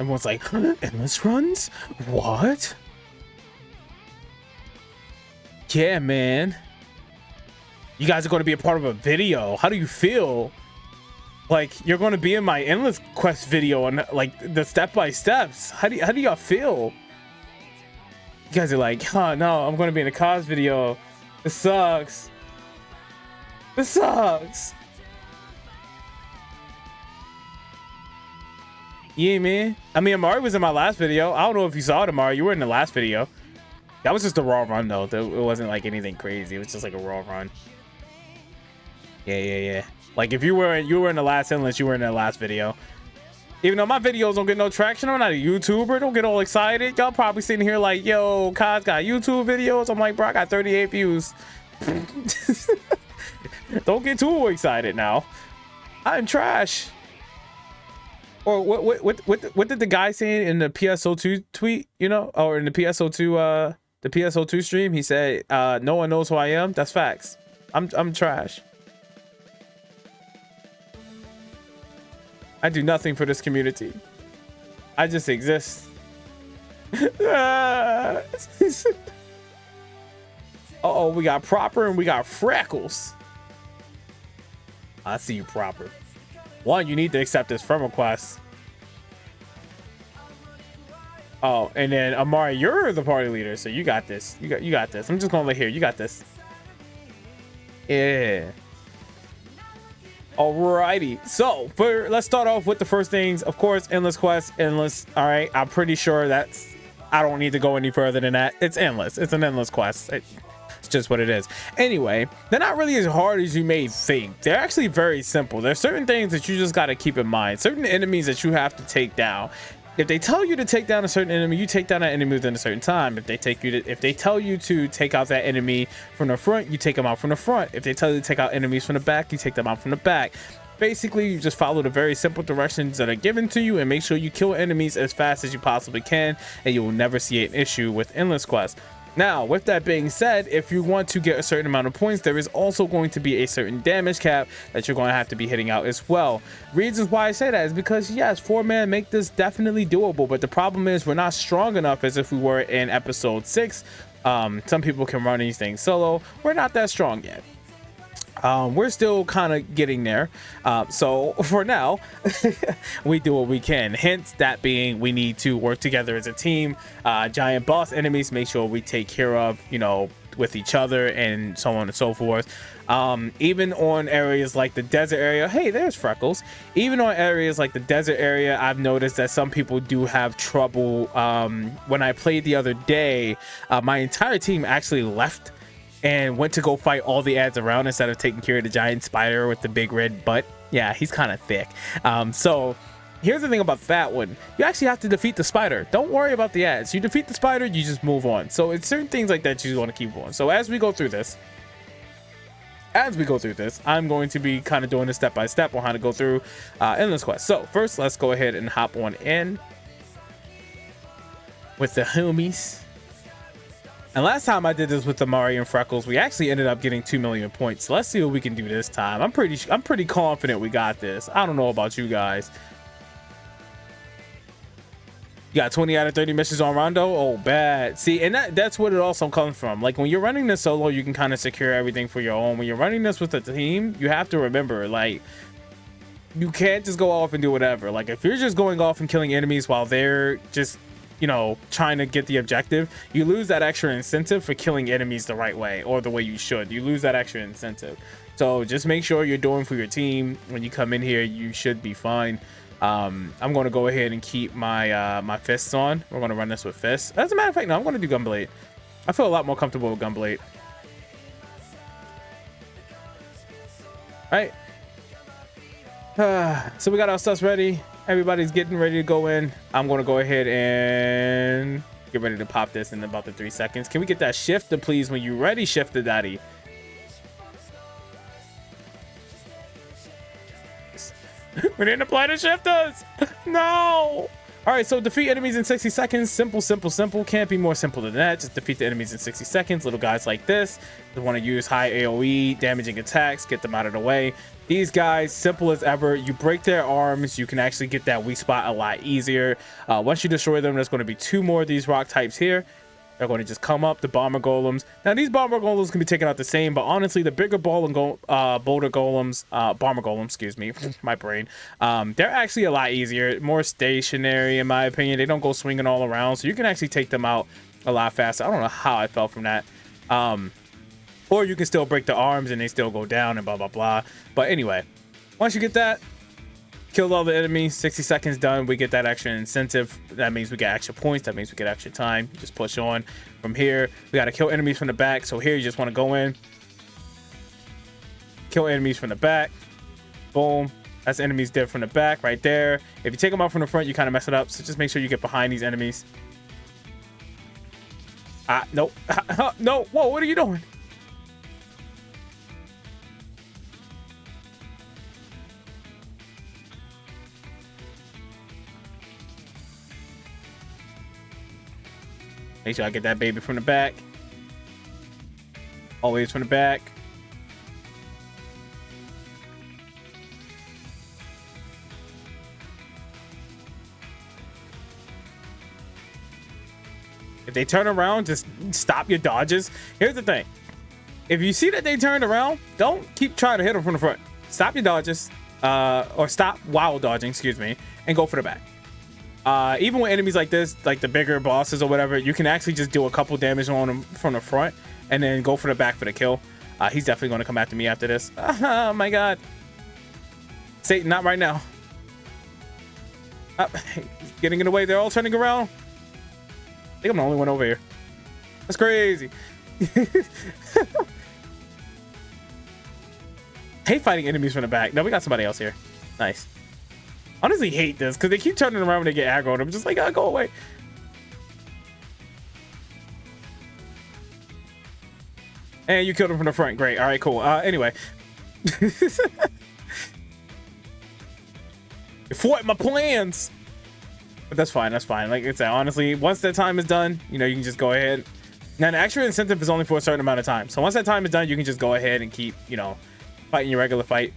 Everyone's like, huh? Endless runs? What? Yeah, man. You guys are going to be a part of a video. How do you feel? Like, you're going to be in my Endless Quest video and like the step-by-steps. How do y'all feel? You guys are like, huh, no, I'm going to be in a cause video. This sucks. This sucks. Yeah, man. I mean, Amari was in my last video. I don't know if you saw it, Amari. You were in the last video. That was just a raw run, though. It wasn't like anything crazy. It was just like a raw run. Yeah. Like if you were in the last Endless, you were in the last video. Even though my videos don't get no traction, I'm not a YouTuber. Don't get all excited. Y'all probably sitting here like, yo, Kaz got YouTube videos. I'm like, bro, I got 38 views. Don't get too excited now. I'm trash. Or what did the guy say in the PSO2 tweet, you know, or in the PSO2 stream? He said, no one knows who I am. That's facts. I'm trash. I do nothing for this community. I just exist. Uh-oh, we got Proper and we got Freckles. I see you, Proper. One, you need to accept this friend request. Oh, and then Amari, you're the party leader, so you got this. You got this. I'm just gonna lay here. You got this. Yeah. Alrighty. So let's start off with the first things. Of course, Endless Quest, Endless. All right. I'm pretty sure I don't need to go any further than that. It's Endless. It's an Endless Quest. It's just what it is. Anyway, they're not really as hard as you may think. They're actually very simple. There's certain things that you just got to keep in mind. Certain enemies that you have to take down. If they tell you to take down a certain enemy, you take down that enemy within a certain time. If they tell you to take out that enemy from the front, you take them out from the front. If they tell you to take out enemies from the back, you take them out from the back. Basically, you just follow the very simple directions that are given to you and make sure you kill enemies as fast as you possibly can, and you will never see an issue with Endless Quest. Now, with that being said, if you want to get a certain amount of points, there is also going to be a certain damage cap that you're going to have to be hitting out as well. Reasons why I say that is because, yes, 4-man make this definitely doable, but the problem is we're not strong enough as if we were in episode 6. Some people can run these things solo. We're not that strong yet. We're still kind of getting there. So for now, we do what we can. Hence, that being, we need to work together as a team. Giant boss enemies, make sure we take care of, you know, with each other and so on and so forth. Even on areas like the desert area, hey, there's Freckles. Even on areas like the desert area, I've noticed that some people do have trouble. When I played the other day, my entire team actually left and went to go fight all the ads around instead of taking care of the giant spider with the big red butt. Yeah, he's kind of thick. So here's the thing about that one. You actually have to defeat the spider. Don't worry about the ads. You defeat the spider, you just move on. So it's certain things like that you want to keep on. So as we go through this, I'm going to be kind of doing this step by step on how to go through Endless Quest. So first, let's go ahead and hop on in with the homies. And last time I did this with Amari and Freckles, we actually ended up getting 2 million points. So let's see what we can do this time. I'm pretty confident we got this. I don't know about you guys. You got 20 out of 30 missions on Rondo. Oh, bad. See, and that's what it also comes from. Like when you're running this solo, you can kind of secure everything for your own. When you're running this with a team, you have to remember, like, you can't just go off and do whatever. Like if you're just going off and killing enemies while they're just, you know, trying to get the objective, you lose that extra incentive for killing enemies the right way or the way you should. You lose that extra incentive. So just make sure you're doing for your team. When you come in here, you should be fine. I'm going to go ahead and keep my my fists on. We're going to run this with fists. As a matter of fact, no, I'm going to do Gunblade. I feel a lot more comfortable with Gunblade. All right. So we got our stuff ready. Everybody's getting ready to go in. I'm going to go ahead and get ready to pop this in about the 3 seconds. Can we get that shifter, please? When you're ready, shifter daddy. We didn't apply the shifters. No. All All right, so defeat enemies in 60 seconds. Simple, simple, simple. Can't be more simple than that. Just defeat the enemies in 60 seconds. Little guys like this. They want to use high AoE, damaging attacks, get them out of the way. These guys, simple as ever. You break their arms, you can actually get that weak spot a lot easier. Once you destroy them, there's going to be 2 more of these rock types here. They're going to just come up, the bomber golems. Now, these bomber golems can be taken out the same, but honestly, the bigger boulder golems, bomber golems, excuse me, my brain, they're actually a lot easier, more stationary, in my opinion. They don't go swinging all around, so you can actually take them out a lot faster. I don't know how I fell from that. Or you can still break the arms and they still go down and blah, blah, blah. But anyway, once you get that, kill all the enemies, 60 seconds done, we get that extra incentive. That means we get extra points. That means we get extra time. Just push on from here. We got to kill enemies from the back. So here you just want to go in, kill enemies from the back. Boom. That's enemies dead from the back right there. If you take them out from the front, you kind of mess it up. So just make sure you get behind these enemies. Nope. No. Whoa, what are you doing? Make sure I get that baby from the back. Always from the back. If they turn around, just stop your dodges. Here's the thing. If you see that they turned around, don't keep trying to hit them from the front. Stop your dodges, or stop while dodging, excuse me, and go for the back. Even with enemies like this, like the bigger bosses or whatever, you can actually just do a couple damage on them from the front and then go for the back for the kill. He's definitely going to come after me after this. Oh my god. Satan, not right now. He's getting in the way. They're all turning around. I think I'm the only one over here. That's crazy. Hate fighting enemies from the back. No, we got somebody else here. Nice. Honestly hate this because they keep turning around when they get aggroed. I'm just like, go away. And you killed him from the front. Great. All right, cool. Anyway. You're thwarting my plans. But that's fine. That's fine. Like I said, honestly, once that time is done, you know, you can just go ahead. Now, the extra incentive is only for a certain amount of time. So once that time is done, you can just go ahead and keep, you know, fighting your regular fight.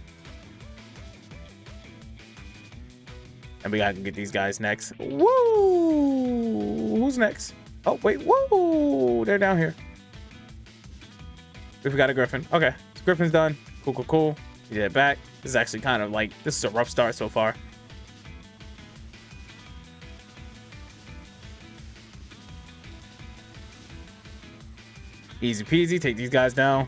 And we gotta get these guys next. Woo! Who's next? Oh, wait. Woo! They're down here. We got a griffin. Okay. So griffin's done. Cool, cool, cool. You did it back. This is actually kind of like, this is a rough start so far. Easy peasy. Take these guys down.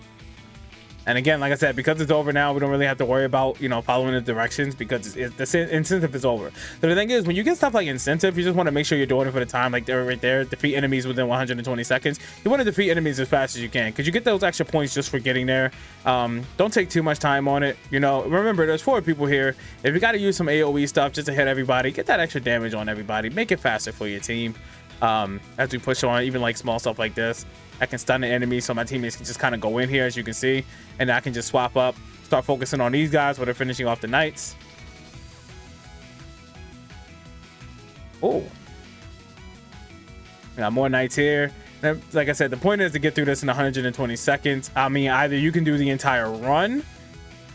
And again, like I said, because it's over now, we don't really have to worry about, you know, following the directions because the incentive is over. So the thing is, when you get stuff like incentive, you just want to make sure you're doing it for the time. Like they're right there, defeat enemies within 120 seconds. You want to defeat enemies as fast as you can because you get those extra points just for getting there. Don't take too much time on it. You know, remember, there's 4 people here. If you got to use some AoE stuff just to hit everybody, get that extra damage on everybody. Make it faster for your team. As we push on, even like small stuff like this. I can stun the enemy so my teammates can just kind of go in here, as you can see, and I can just swap up, start focusing on these guys while they're finishing off the knights. Oh, got more knights here. And like I said, the point is to get through this in 120 seconds. I mean, either you can do the entire run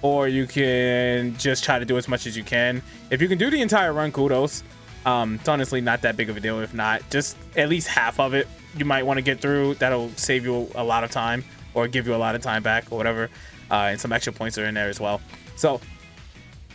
or you can just try to do as much as you can. If you can do the entire run, kudos. It's honestly not that big of a deal. If not, just at least half of it you might want to get through. That'll save you a lot of time or give you a lot of time back or whatever, and some extra points are in there as well. So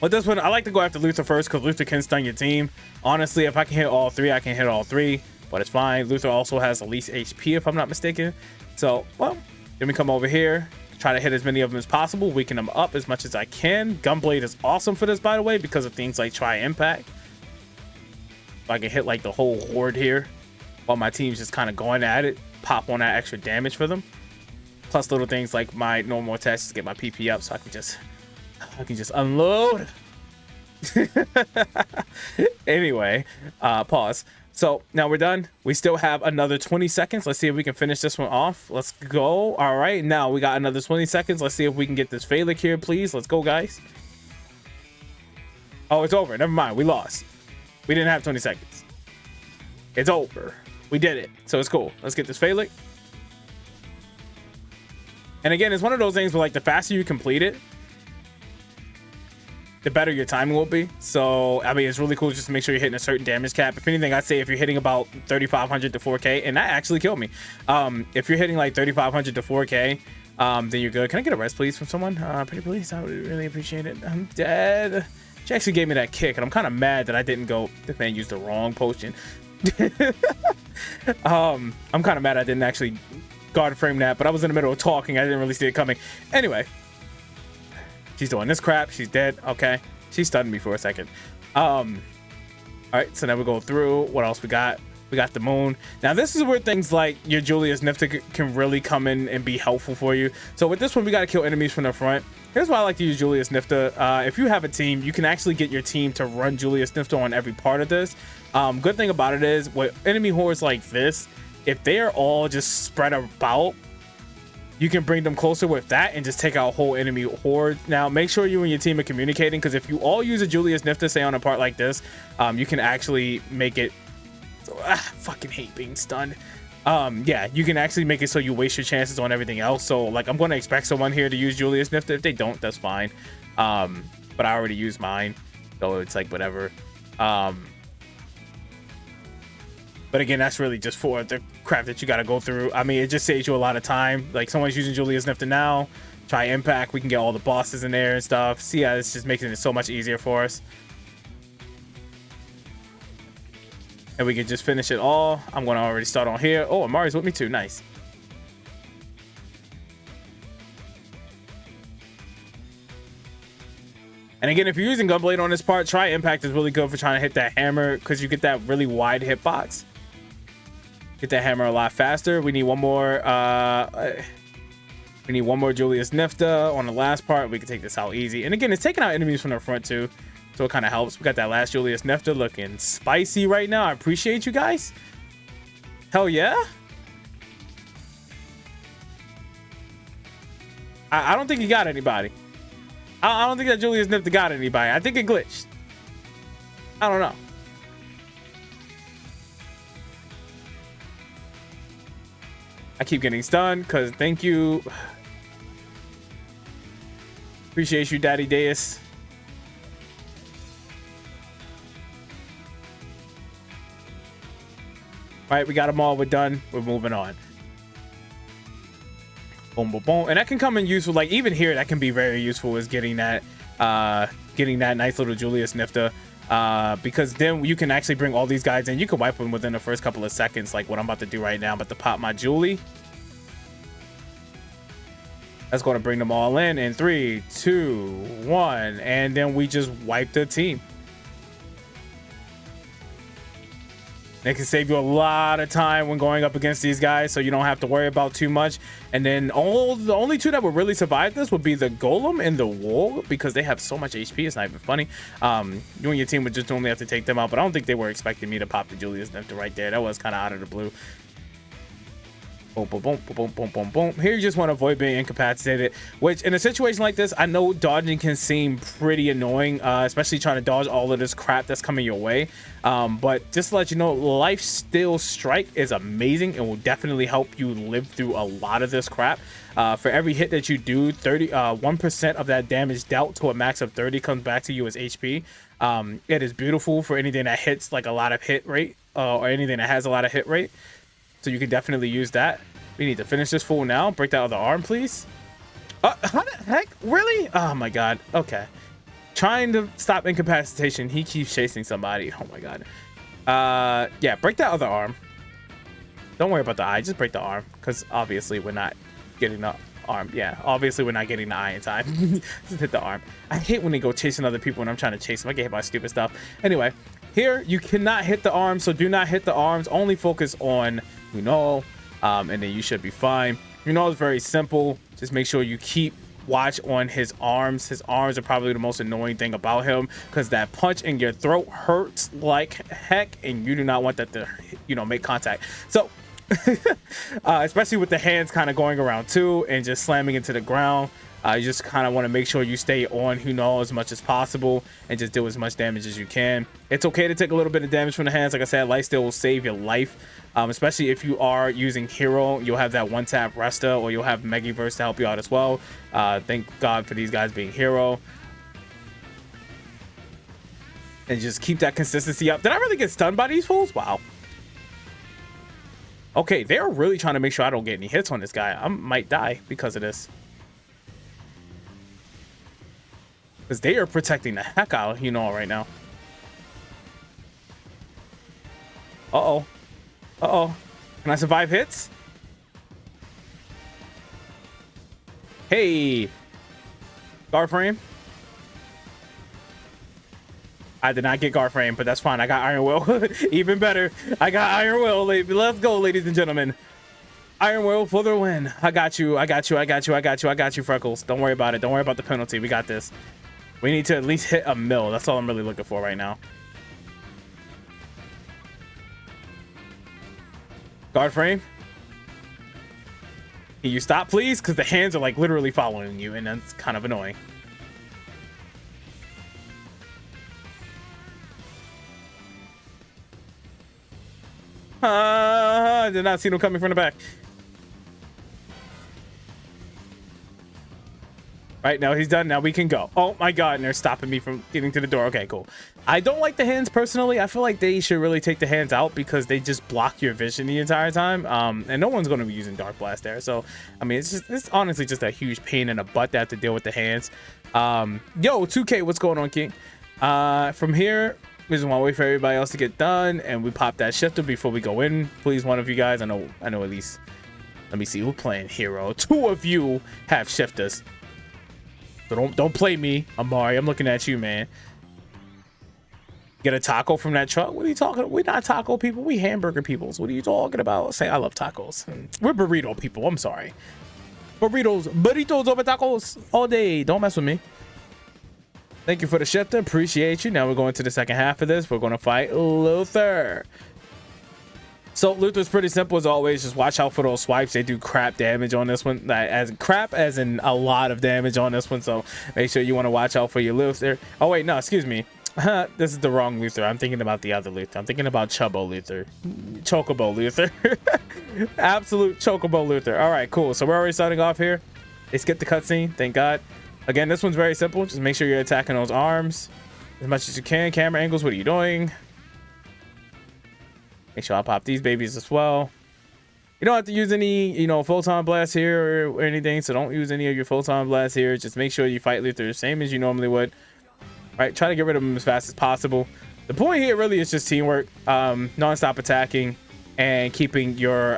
with this one, I like to go after Luther first because Luther can stun your team. Honestly, if I can hit all 3, I can hit all 3, but it's fine. Luther also has the least HP if I'm not mistaken. So well, then we come over here, try to hit as many of them as possible, weaken them up as much as I can. Gunblade is awesome for this, by the way, because of things like tri-impact. I can hit like the whole horde here while my team's just kind of going at it, pop on that extra damage for them. Plus little things like my normal attacks to get my PP up so I can just unload. Anyway, pause. So now we're done. We still have another 20 seconds. Let's see if we can finish this one off. Let's go. All right, now we got another 20 seconds. Let's see if we can get this Phallic here, please. Let's go, guys. Oh, it's over. Never mind. We lost. We didn't have 20 seconds. It's over. We did it. So it's cool. Let's get this Phallic. And again, it's one of those things where like the faster you complete it, the better your timing will be. So I mean, it's really cool just to make sure you're hitting a certain damage cap. If anything, I'd say if you're hitting about 3500 to 4k, and that actually killed me. If you're hitting like 3500 to 4k, then you're good. Can I get a rest please from someone? Pretty please, I would really appreciate it. I'm dead. She actually gave me that kick, and I'm kind of mad that I didn't go. This man used the wrong potion. I'm kind of mad I didn't actually guard frame that, but I was in the middle of talking. I didn't really see it coming. Anyway, she's doing this crap. She's dead. Okay, she stunned me for a second. All right, so now we go through. What else we got? We got the moon. Now this is where things like your Julius Nifta can really come in and be helpful for you. So with this one, we got to kill enemies from the front. Here's why I like to use Julius Nifta. If you have a team, you can actually get your team to run Julius Nifta on every part of this. Good thing about it is with enemy hordes like this, if they are all just spread about, you can bring them closer with that and just take out whole enemy horde. Now make sure you and your team are communicating, because if you all use a Julius Nifta, say on a part like this, you can actually make it fucking hate being stunned. Yeah, you can actually make it so you waste your chances on everything else. So like, I'm going to expect someone here to use Julius Nifta. If they don't, that's fine. But I already used mine, so it's like whatever. But again, that's really just for the crap that you got to go through. I mean, it just saves you a lot of time. Like, someone's using Julius Nifta now, try impact, we can get all the bosses in there and stuff. See how it's just making it so much easier for us. And we can just finish it all. I'm going to already start on here. Oh, Amari's with me too. Nice. And again, if you're using Gunblade on this part, try impact is really good for trying to hit that hammer, because you get that really wide hitbox. Get that hammer a lot faster. We need one more. We need one more Julius Nifta on the last part. We can take this out easy. And again, it's taking out enemies from the front too, so it kind of helps. We got that last Julius Nifta looking spicy right now. I appreciate you guys. Hell yeah. I don't think he got anybody. I don't think that Julius Nifta got anybody. I think it glitched. I don't know. I keep getting stunned because thank you. Appreciate you, Daddy Deus. All right, we got them all. We're done. We're moving on. Boom, boom, boom. And that can come in useful. Like even here, that can be very useful, is getting that nice little Julius Nifta. Because then you can actually bring all these guys in. You can wipe them within the first couple of seconds, like what I'm about to do right now. I'm about to pop my Julie. That's going to bring them all in 3, 2, 1, and then we just wipe the team. It can save you a lot of time when going up against these guys, so you don't have to worry about too much. And then the only two that would really survive this would be the Golem and the Wall, because they have so much HP. It's not even funny. You and your team would just only have to take them out, but I don't think they were expecting me to pop the Julius Nifta right there. That was kind of out of the blue. Boom, boom, boom, boom, boom, boom, boom. Here you just want to avoid being incapacitated, which in a situation like this, I know dodging can seem pretty annoying, especially trying to dodge all of this crap that's coming your way. But just to let you know, Life Steal Strike is amazing and will definitely help you live through a lot of this crap. For every hit that you do, 1% of that damage dealt to a max of 30 comes back to you as HP. It is beautiful for anything that hits like a lot of hit rate, or anything that has a lot of hit rate. So you can definitely use that. We need to finish this fool now. Break that other arm, please. How the heck? Really? Oh my god. Okay. Trying to stop incapacitation. He keeps chasing somebody. Oh my god. Yeah, break that other arm. Don't worry about the eye. Just break the arm. Because obviously we're not getting the arm. Yeah, obviously we're not getting the eye in time. Just hit the arm. I hate when they go chasing other people when I'm trying to chase them. I get hit by stupid stuff. Anyway, here you cannot hit the arms. So do not hit the arms. Only focus on Kunal. And then you should be fine. It's very simple. Just make sure you keep watch on his arms. His arms are probably the most annoying thing about him, because that punch in your throat hurts like heck, and you do not want that to make contact. So especially with the hands kind of going around too and just slamming into the ground. You just kind of want to make sure you stay on Hunal as much as possible and just do as much damage as you can. It's okay to take a little bit of damage from the hands. Like I said, lifesteal will save your life, especially if you are using hero. You'll have that one tap Resta, or you'll have Megaverse to help you out as well. Thank God for these guys being hero. And just keep that consistency up. Did I really get stunned by these fools? Wow. Okay, they're really trying to make sure I don't get any hits on this guy. I might die because of this. Because they are protecting the heck out of Hunal right now. Uh-oh. Uh-oh. Can I survive hits? Hey. Guard frame. I did not get guard frame, but that's fine. I got Iron Will. Even better. I got Iron Will. Let's go, ladies and gentlemen. Iron Will for the win. I got you. I got you. I got you. I got you. I got you, Freckles. Don't worry about it. Don't worry about the penalty. We got this. We need to at least hit a mill. That's all I'm really looking for right now. Guard frame. Can you stop, please? Because the hands are like literally following you, and that's kind of annoying. I did not see them coming from the back. Right, now he's done. Now we can go. Oh my god, and they're stopping me from getting to the door. Okay, cool. I don't like the hands personally. I feel like they should really take the hands out because they just block your vision the entire time. And no one's going to be using Dark Blast there. So, I mean, it's honestly just a huge pain in the butt to have to deal with the hands. Yo, 2K, what's going on, King? From here, we just want to wait for everybody else to get done, and we pop that shifter before we go in. Please, one of you guys. I know at least. Let me see who's playing hero. 2 of you have shifters. So don't play me, Amari. I'm looking at you, man. Get a taco from that truck? What are you talking about? We're not taco people. We hamburger peoples. What are you talking about? Say I love tacos. We're burrito people. I'm sorry. Burritos over tacos all day. Don't mess with me. Thank you for the shifter. Appreciate you. Now we're going to the second half of this. We're going to fight Luther. So Luther's pretty simple as always. Just watch out for those swipes. They do crap damage on this one. As in a lot of damage on this one. So make sure you want to watch out for your Luther. Oh wait, no, excuse me. This is the wrong Luther. I'm thinking about the other Luther. I'm thinking about Chubbo Luther. Chocobo Luther. Absolute Chocobo Luther. All right, cool. So we're already starting off here. They skipped the cutscene. Thank God. Again, this one's very simple. Just make sure you're attacking those arms as much as you can. Camera angles. What are you doing? Make sure I pop these babies as well. You don't have to use any, photon blast here or anything. So don't use any of your photon blast here. Just make sure you fight Luther the same as you normally would. All right, try to get rid of them as fast as possible. The point here really is just teamwork, non-stop attacking, and keeping your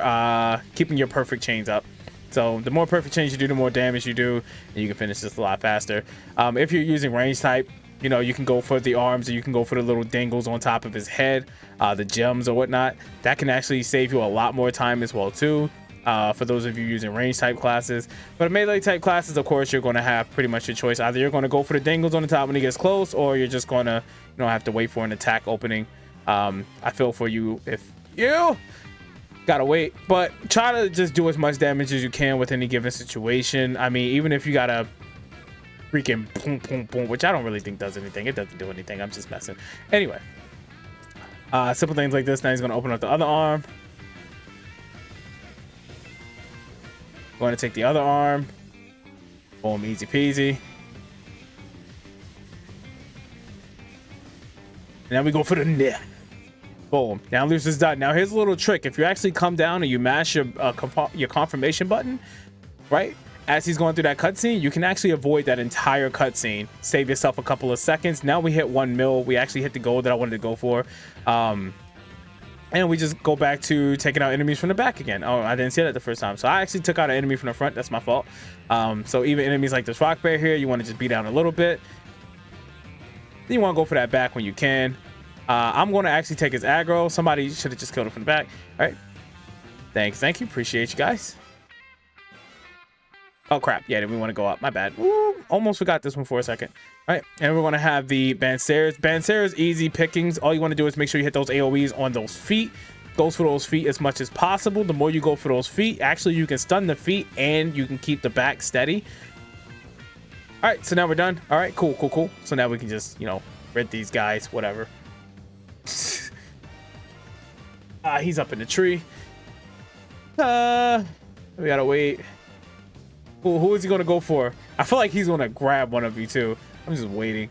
perfect chains up. So the more perfect chains you do, the more damage you do, and you can finish this a lot faster. If you're using range type, you can go for the arms, or you can go for the little dangles on top of his head, the gems or whatnot. That can actually save you a lot more time as well too, for those of you using range type classes. But melee type classes, of course, you're going to have pretty much your choice. Either you're going to go for the dangles on the top when he gets close, or you're just going to have to wait for an attack opening. I feel for you if you gotta wait, but try to just do as much damage as you can with any given situation. I mean, even if you gotta freaking boom boom boom, which I don't really think does anything. It doesn't do anything. I'm just messing. Anyway, simple things like this. Now he's gonna open up the other arm. Going to take the other arm. Boom, easy peasy. And now we go for the neck. Boom. Now Lucer's done. Now here's a little trick. If you actually come down and you mash your confirmation button, right, as he's going through that cutscene, you can actually avoid that entire cutscene. Save yourself a couple of seconds. Now we hit 1 mil. We actually hit the goal that I wanted to go for. And we just go back to taking out enemies from the back again. Oh, I didn't see that the first time. So I actually took out an enemy from the front. That's my fault. So even enemies like this rock bear here, you want to just beat down a little bit. Then you want to go for that back when you can. I'm going to actually take his aggro. Somebody should have just killed him from the back. All right. Thanks. Thank you. Appreciate you guys. Oh, crap. Yeah, we want to go up. My bad. Woo, almost forgot this one for a second. All right. And we're going to have the Banseras. Banseras, easy pickings. All you want to do is make sure you hit those AoEs on those feet. Goes for those feet as much as possible. The more you go for those feet, actually, you can stun the feet and you can keep the back steady. All right, so now we're done. All right, cool, cool, cool. So now we can just, you know, rid these guys, whatever. He's up in the tree. We gotta wait. Who is he gonna go for? I feel like he's gonna grab one of you too. I'm just waiting.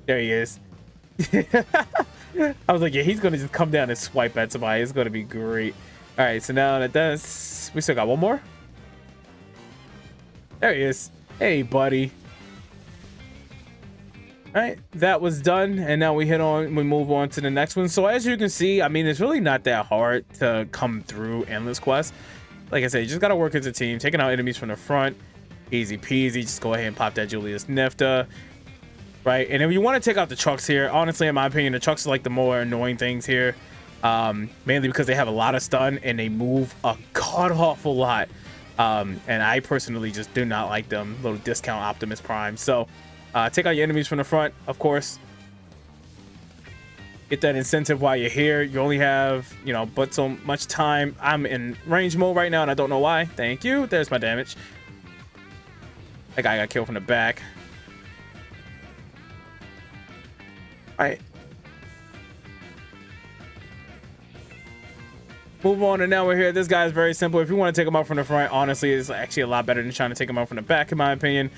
There he is. I was like, yeah, he's gonna just come down and swipe at somebody. It's gonna be great. All right, so now that does, we still got one more. There he is. Hey, buddy. All right, that was done, and now we move on to the next one. So as you can see, I mean, it's really not that hard to come through endless quests. Like I said, you just gotta work as a team, taking out enemies from the front, easy peasy. Just go ahead and pop that Julius Nifta, right? And if you want to take out the trucks here, honestly, in my opinion, the trucks are like the more annoying things here, mainly because they have a lot of stun and they move a god awful lot. And I personally just do not like them. Little discount Optimus Prime. So take out your enemies from the front, of course. Get that incentive while you're here. You only have, you know, but so much time. I'm in range mode right now, and I don't know why. Thank you. There's my damage. That guy got killed from the back. All right. Move on, and now we're here. This guy is very simple. If you want to take him out from the front, honestly, it's actually a lot better than trying to take him out from the back, in my opinion.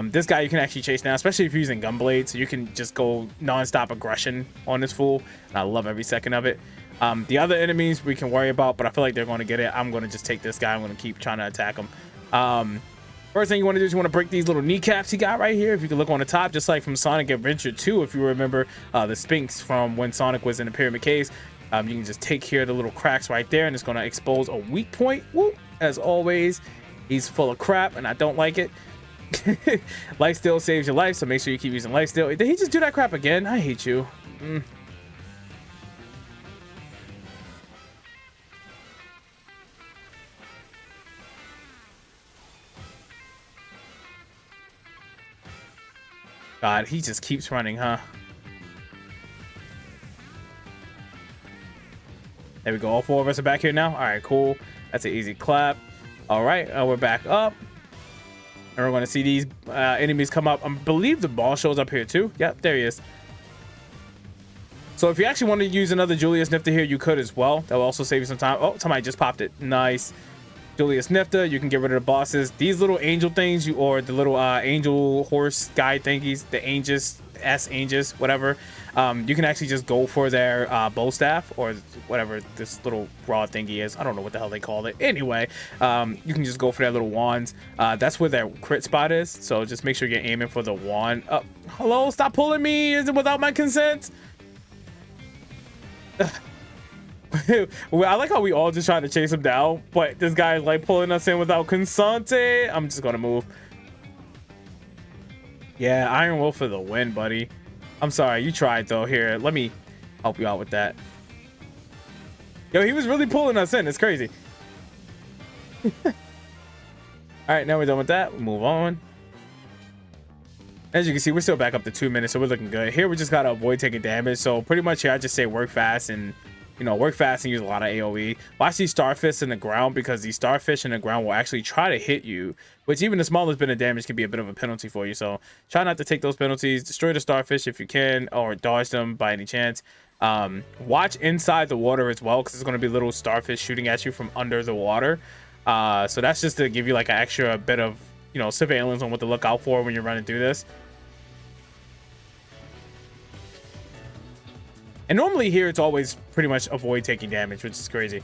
This guy you can actually chase now, especially if you're using gunblade, so you can just go non-stop aggression on this fool, and I love every second of it. The other enemies we can worry about, but I feel like they're going to get it. I'm going to just take this guy. I'm going to keep trying to attack him. First thing you want to do is you want to break these little kneecaps he got right here. If you can look on the top, just like from Sonic Adventure 2, if you remember the Sphinx from when Sonic was in the Pyramid Caves. You can just take care of the little cracks right there, and it's going to expose a weak point. Woo! As always, he's full of crap, and I don't like it. Life steal saves your life, so make sure you keep using life steal. Did he just do that crap again? I hate you. God, he just keeps running, huh? There we go. All four of us are back here now. All right, cool. That's an easy clap. All right, we're back up. And we're going to see these enemies come up. I believe the ball shows up here too. Yep, there he is. So if you actually want to use another Julius Nifta here, you could as well. That will also save you some time. Oh, somebody just popped it. Nice. Julius Nifta, you can get rid of the bosses. These little angel things, or the little angel horse guy thingies, the Aegis, Aegis, whatever. You can actually just go for their bow staff, or whatever this little raw thingy is. I don't know what the hell they call it. Anyway, you can just go for their little wands. That's where their crit spot is. So just make sure you're aiming for the wand. Hello, stop pulling me. Is it without my consent? Well, I like how we all just try to chase him down, but this guy is like pulling us in without consent. I'm just gonna move. Yeah, Iron Wolf for the win, buddy. I'm sorry, you tried though. Here, let me help you out with that. Yo, he was really pulling us in. It's crazy. All right, now we're done with that. We'll move on. As you can see, we're still back up to 2 minutes, so we're looking good. Here, we just gotta avoid taking damage. So pretty much here, I just say work fast and, you know, work fast and use a lot of AoE. Watch these starfish in the ground, because these starfish in the ground will actually try to hit you, which even the smallest bit of damage can be a bit of a penalty for you. So try not to take those penalties. Destroy the starfish if you can, or dodge them by any chance. Watch inside the water as well, because there's going to be little starfish shooting at you from under the water. So that's just to give you like an extra bit of, you know, surveillance on what to look out for when you're running through this. And normally here, it's always pretty much avoid taking damage, which is crazy.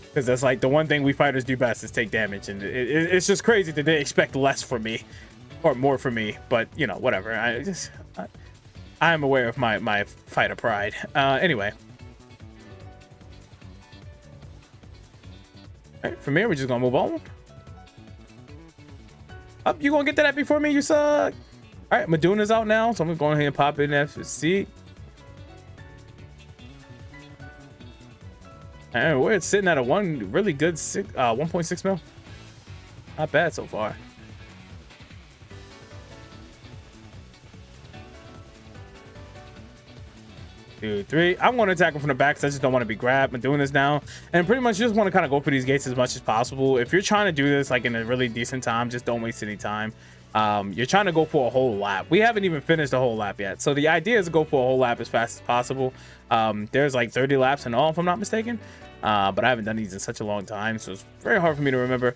Because that's like the one thing we fighters do best is take damage. And it's just crazy that they expect less from me or more from me. But, you know, whatever. I am aware of my fighter pride. Anyway. All right, from here, we're just going to move on. Up, you going to get that before me? You suck. All right, Meduna's out now. So I'm going to go ahead and pop in FC. And we're sitting at a really good 1.6 mil. Not bad so far. 2, 3. I'm going to attack him from the back because I just don't want to be grabbed. I'm doing this now. And pretty much just want to kind of go for these gates as much as possible. If you're trying to do this like in a really decent time, just don't waste any time. You're trying to go for a whole lap. We haven't even finished the whole lap yet, so the idea is to go for a whole lap as fast as possible. There's like 30 laps in all, if I'm not mistaken, but I haven't done these in such a long time, so it's very hard for me to remember.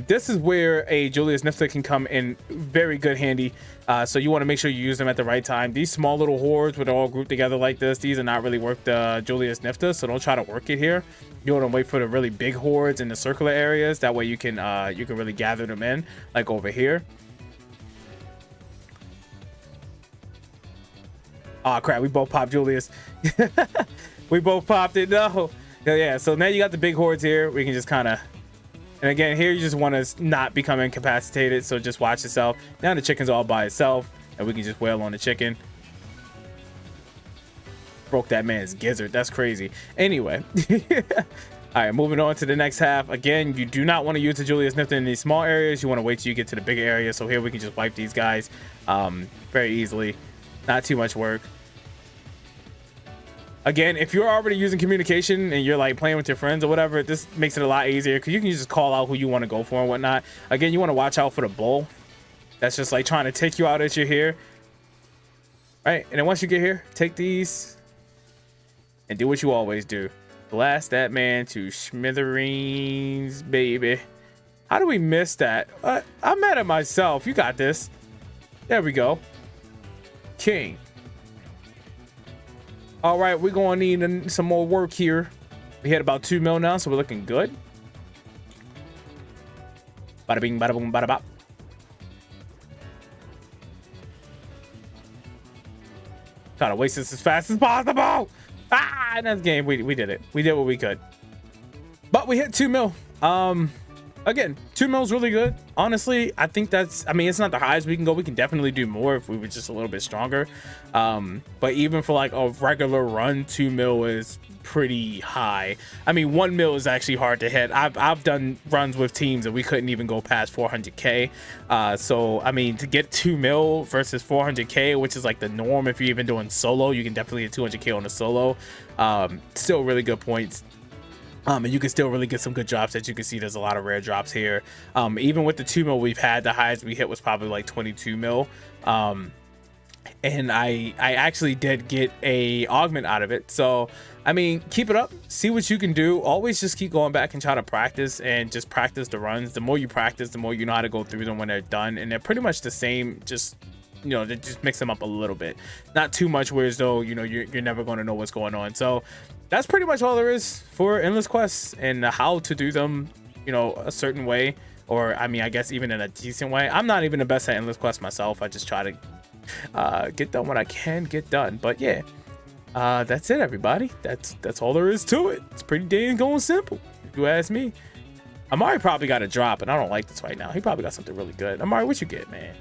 This is where a Julius Nifta can come in very good handy, so you want to make sure you use them at the right time. These small little hordes would all group together like this. These are not really worth the Julius Nifta, so don't try to work it here. You want to wait for the really big hordes in the circular areas. That way you can really gather them in, like over here. Oh crap, we both popped Julius. We both popped it. No. Yeah, so now you got the big hordes here. We can just kind of, and again here you just want to not become incapacitated, so just watch yourself. Now the chicken's all by itself, and we can just wail on the chicken. Broke that man's gizzard. That's crazy. Anyway. All right, moving on to the next half. Again, you do not want to use the Julius Nifta in these small areas. You want to wait till you get to the bigger area. So here we can just wipe these guys very easily. Not too much work. Again, if you're already using communication and you're like playing with your friends or whatever, this makes it a lot easier because you can just call out who you want to go for and whatnot. Again, you want to watch out for the bull. That's just like trying to take you out as you're here. Right, and then once you get here, take these and do what you always do. Blast that man to smithereens, baby. How do we miss that? I'm mad at myself. You got this. There we go. King. All right, we're gonna need some more work here. We hit about 2 mil now, so we're looking good. Bada bing, bada boom, bada bop. Try to waste this as fast as possible. Ah, that's game. We did it. We did what we could. But we hit 2 mil. Again, 2 mil is really good. Honestly, I think that's, I mean, it's not the highest we can go. We can definitely do more if we were just a little bit stronger. But even for like a regular run, 2 mil is pretty high. I mean, 1 mil is actually hard to hit. I've done runs with teams and we couldn't even go past 400k. So I mean, to get 2 mil versus 400k, which is like the norm if you're even doing solo, you can definitely get 200k on a solo. Still really good points. And you can still really get some good drops. As you can see, there's a lot of rare drops here. Even with the 2 mil we've had, the highest we hit was probably like 22 mil. And I actually did get a augment out of it. So I mean, keep it up, see what you can do. Always just keep going back and try to practice and just practice the runs. The more you practice, the more you know how to go through them when they're done, and they're pretty much the same. Just, you know, they just mix them up a little bit, not too much where as though, you know, you're never going to know what's going on. So that's pretty much all there is for endless quests and how to do them, you know, a certain way, or I mean, I guess even in a decent way. I'm not even the best at endless quests myself. I just try to get done what I can get done. But yeah, that's it, everybody. That's all there is to it. It's pretty dang going simple, if you ask me. Amari probably got a drop, and I don't like this right now. He probably got something really good. Amari, what you get, man?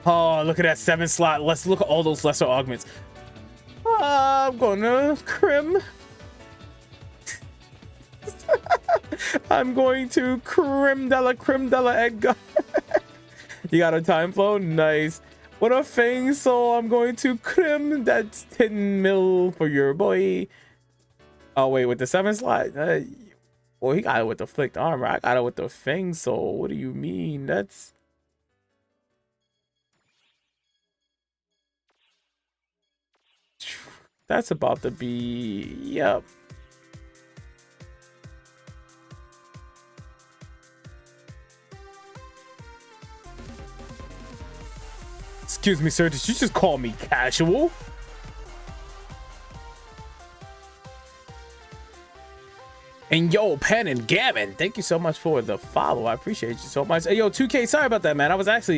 Oh, look at that 7 slot. Let's look at all those lesser augments. I'm gonna crim. I'm going to creme della egg. You got a time flow? Nice. What a thing. So I'm going to crim. That's 10 mil for your boy. Oh, wait, with the 7 slot? Well, he got it with the flicked armor. I got it with the fang soul. What do you mean? That's about to be, yep. Excuse me, sir, did you just call me casual? And yo, Penn and Gavin, thank you so much for the follow. I appreciate you so much. Hey, yo, 2K, sorry about that, man. I was actually,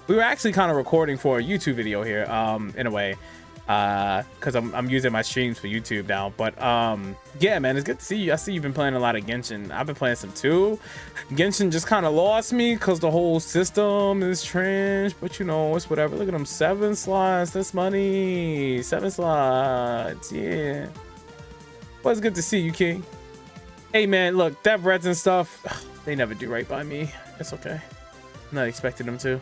we were actually kind of recording for a YouTube video here, in a way. Because I'm using my streams for YouTube now. But yeah, man, it's good to see you. I see you've been playing a lot of Genshin. I've been playing some too. Genshin just kind of lost me because the whole system is trash, but you know, it's whatever. Look at them, 7 slots. That's money. 7 slots. Yeah. Well, it's good to see you, King. Hey man, look, dev reds and stuff, they never do right by me. It's okay. I'm not expecting them to.